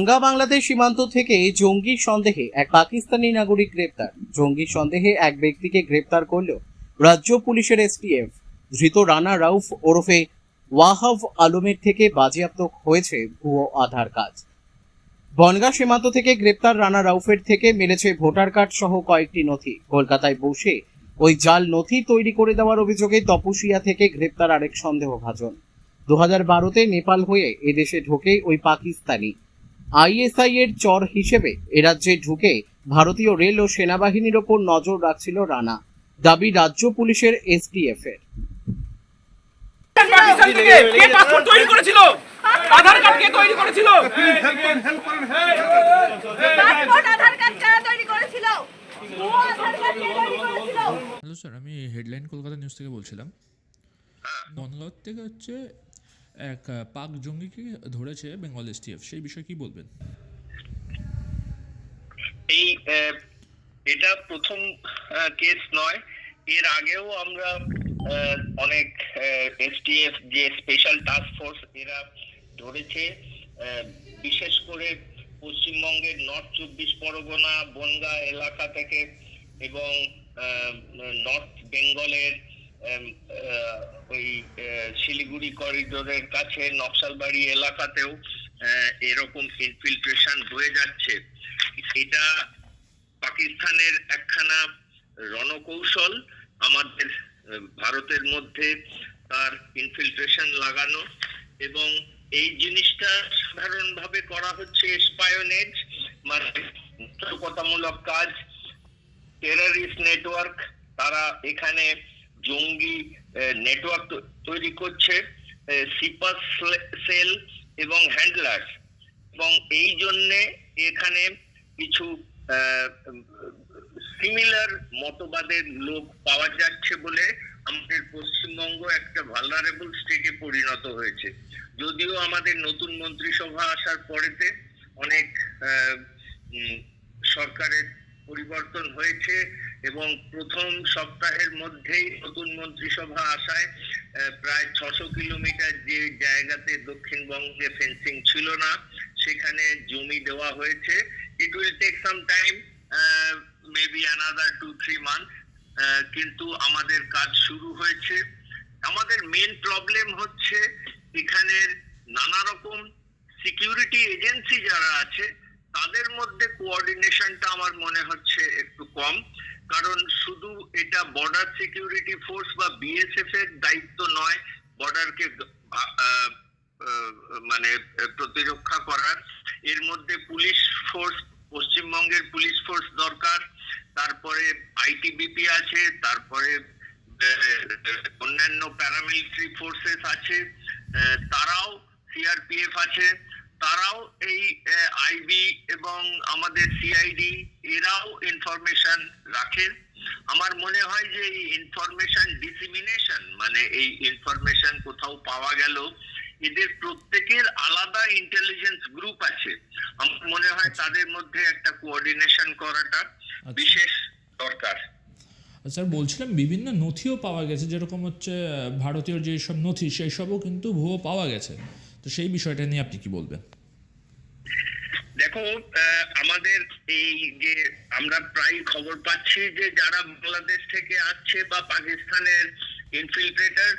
ভাঙ্গা বাংলাদেশ সীমান্ত থেকে জঙ্গি সন্দেহে এক পাকিস্তানি নাগরিক গ্রেপ্তার। জঙ্গি সন্দেহে এক ব্যক্তিকে গ্রেপ্তার করল রাজ্য পুলিশের এসটিএফ। ধৃত রানা রাউফ ওরফে ওয়াহাব আলমের থেকে বাজেয়াপ্ত হয়েছে ভুয়ো আধার কার্ড। বনগাঁ সীমান্ত থেকে গ্রেপ্তার রানা রাউফের থেকে মিলেছে ভোটার কার্ড সহ কয়েকটি নথি। কলকাতায় বসে ওই জাল নথি তৈরি করে দেওয়ার অভিযোগে তপসিয়া থেকে গ্রেপ্তার আরেক সন্দেহভাজন। 2012-তে নেপাল হয়ে এদেশে ঢোকে ওই পাকিস্তানি। আইএসআই এর চর হিসেবে এরাজ্যে ঢুকে ভারতীয় রেল ও সেনাবাহিনীর ওপর নজর রাখছিল রানা। দাবি রাজ্য পুলিশের এসটিএফ এর। আধার কার্ড কে তৈরি করেছিল? হ্যালো স্যার, আমি হেডলাইন কলকাতা নিউজ থেকে বলছিলাম। বনগাঁও থেকে হচ্ছে এক পাক জঙ্গিকে ধরেছে বেঙ্গল এসটিএফ, সেই বিষয়ে কি বলবেন? এটা প্রথম কেস নয়, এর আগেও আমরা অনেক এসটিএফ যে স্পেশাল টাস্ক ফোর্স এরা ধরেছে। বিশেষ করে পশ্চিমবঙ্গের নর্থ 24 পরগনা বনগাঁ এলাকা থেকে এবং নর্থ বেঙ্গলের ওই শিলিগুড়ি করিডোরের কাছে নকশালবাড়ি এলাকাতেও এরকম ইনফিল্ট্রেশন হয়ে যাচ্ছে। এটা পাকিস্তানের একখানা রণকৌশল আমাদের ভারতের মধ্যে তার ইনফিল্ট্রেশন লাগানো, এবং এই জিনিসটা সাধারণভাবে করা হচ্ছে স্পায়োনেজ, মানে নাশকতামূলক কাজ। টেররিস্ট নেটওয়ার্ক তারা এখানে জঙ্গি নেটওয়ার্ক তৈরি করছে, সিপাস সেল এবং হ্যান্ডলার, এবং এই জন্যে এখানে কিছু সিমিলার মতবাদের লোক পাওয়া যাচ্ছে বলে আমাদের পশ্চিমবঙ্গ একটা ভালনারেবল স্টেটে পরিণত হয়েছে। যদিও আমাদের নতুন মন্ত্রিসভা আসার পরেতে অনেক সরকারের পরিবর্তন হয়েছে এবং প্রথম সপ্তাহের মধ্যেই নতুন মন্ত্রিসভা আসায় প্রায় 600 কিলোমিটার যে জায়গাতে দক্ষিণবঙ্গে ফেন্সিং ছিল না সেখানে জমি দেওয়া হয়েছে। It will take some time, maybe another 2-3 months, কিন্তু আমাদের কাজ শুরু হয়েছে। আমাদের মেন প্রবলেম হচ্ছে এখানের নানা রকম সিকিউরিটি এজেন্সি যারা আছে তাদের মধ্যে কোঅর্ডিনেশনটা আমার মনে হচ্ছে একটু কম, কারণ শুধু এটা বর্ডার সিকিউরিটি ফোর্স বা বিএসএফ এর দায়িত্ব নয় বর্ডারকে মানে প্রতিরক্ষা করার। এর মধ্যে পুলিশ ফোর্স, পশ্চিমবঙ্গের পুলিশ ফোর্স দরকার, তারপরে আইটিবিপি আছে, তারপরে অন্যান্য প্যারামিলিটারি ফোর্সেস আছে, তারাও সিআরপিএফ আছে, তারাও এই আইবি এবং আমাদের সিআইডি এরাও ইনফরমেশন রাখেন। আমার মনে হয় যে এই ইনফরমেশন ডিসিমিনেশন, মানে এই ইনফরমেশন কোথাও পাওয়া গেল, এদের প্রত্যেকের আলাদা ইন্টেলিজেন্স গ্রুপ আছে। আমার মনে হয় তাদের মধ্যে একটা কোঅর্ডিনেশন করাটা বিশেষ দরকার। স্যার, বলছিলাম বিভিন্ন নথিও পাওয়া গেছে, যেরকম হচ্ছে ভারতীয় যে সব নথি সেই সবও কিন্তু ভুয়ো পাওয়া গেছে, তো সেই বিষয়টা নিয়ে আপনি কি বলবেন? দেখো, আমাদের এই যে আমরা প্রায় খবর পাচ্ছি যে যারা বাংলাদেশ থেকে আসছে বা পাকিস্তানের ইনফিল্ট্রেটর,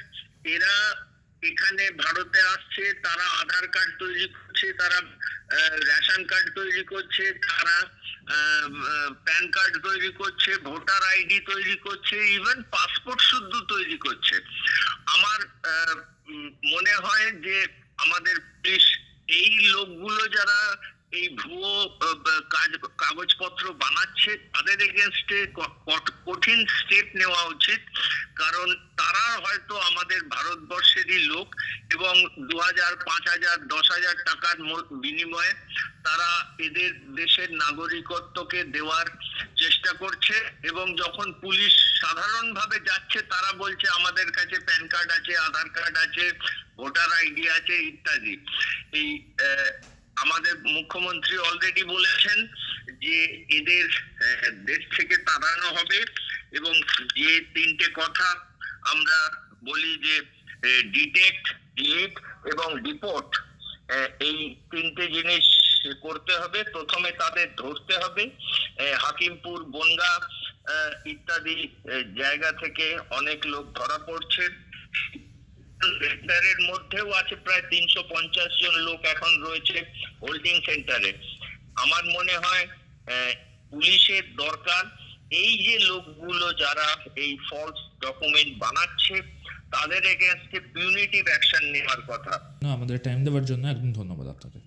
এরা এখানে ভারতে আসছে, তারা আধার কার্ড তৈরি করছে, তারা রেশন কার্ড তৈরি করছে, তারা প্যান কার্ড তৈরি করছে, ভোটার আইডি তৈরি করছে, ইভেন পাসপোর্ট শুদ্ধ তৈরি করছে। আমার মনে হয় যে আমাদের পুলিশ এই লোকগুলো যারা এই ভুয়ো কাগজপত্র বানাচ্ছে তাদের এগেনস্টে কঠিন স্টেপ নেওয়া উচিত, কারণ তারা হয়তো আমাদের ভারতবর্ষেরই লোক এবং 2000, 5000, 10,000 টাকার বিনিময়ে তারা এদের দেশের নাগরিকত্বকে দেওয়ার চেষ্টা করছে, এবং যখন পুলিশ সাধারণভাবে যাচ্ছে তারা বলছে আমাদের কাছে প্যান কার্ড আছে, আধার কার্ড আছে, ভোটার আইডি আছে ইত্যাদি। এই আমাদের মুখ্যমন্ত্রী অলরেডি বলেছেন যে এদের দেশ থেকে তাড়ানো হবে, এবং যে 3টে কথা আমরা বলি যে ডিটেক্ট, ডিলিট এবং ডিপোর্ট, এই 3টে জিনিস করতে হবে। প্রথমে তাদের ধরতে হবে। হাকিমপুর, বনগা ইত্যাদি জায়গা থেকে অনেক লোক ধরা পড়ছে। গ্রেপ্তারের মধ্যেও আছে প্রায় 350 জন লোক এখন রয়েছে হোল্ডিং সেন্টারে। আমার মনে হয় পুলিশের দরকার এই যে লোকগুলো যারা এই ফলস ডকুমেন্ট বানাচ্ছে তাদের এগেইনস্টে পিউনিটিভ অ্যাকশন নেওয়ার কথা। না, আমাদের টাইম দেওয়ার জন্য একদম ধন্যবাদ আপনাকে।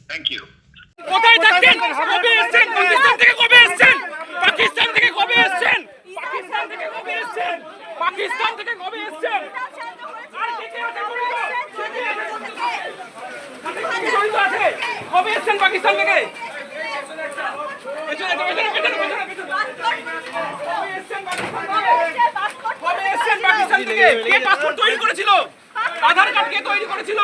Thank you. কোথায় থাকতেন? কবে এসেছেন? পাকিস্তান থেকে কবে এসেছেন? পাকিস্তান থেকে কবে এসেছেন? পাকিস্তান থেকে কবে এসেছেন? পাকিস্তান থেকে কবে এসেছেন? আর কে কে আছে জড়িত? জড়িত আছে? কবে এসেছেন পাকিস্তান থেকে? পেছনে, পেছনে, পেছনে, পেছনে, পেছনে। কবে এসেছেন পাকিস্তান থেকে? কবে এসেছেন পাকিস্তান থেকে? কে পাসপোর্ট তৈরি করেছিল? আধার কার্ড কে তৈরি করেছিল?